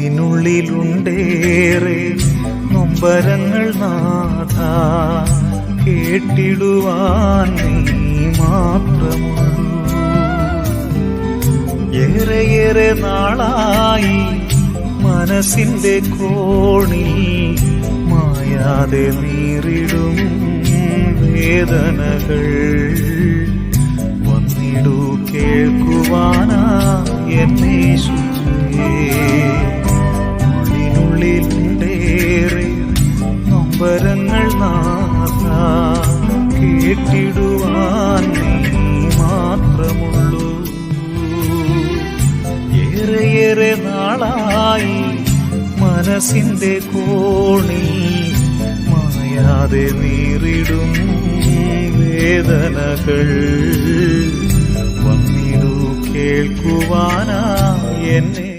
ഉള്ളിനുള്ളിലുണ്ടേറെ നൊമ്പരങ്ങൾ നാഥ, കേട്ടിടുവാൻ നീ മാത്രമുള്ളൂ. ഏറെയേറെ നാളായി മനസ്സിന്റെ കോണിൽ മായാതെ നീറിടും വേദനകൾ. വന്നിടൂ കേൾക്കുവാനാ എന്നേശുവേ. ഉള്ളിനുള്ളിലുണ്ടേറെ നൊമ്പരങ്ങൾ നാഥ, കേട്ടിടുവാൻ നീ മാത്രമുള്ളൂ. ഏറെയേറെ നാളായി മനസ്സിന്റെ കോണിൽ മായാതെ നീറിടും വേദനകൾ. വന്നിടൂ കേൾക്കുവാനാ എന്നെ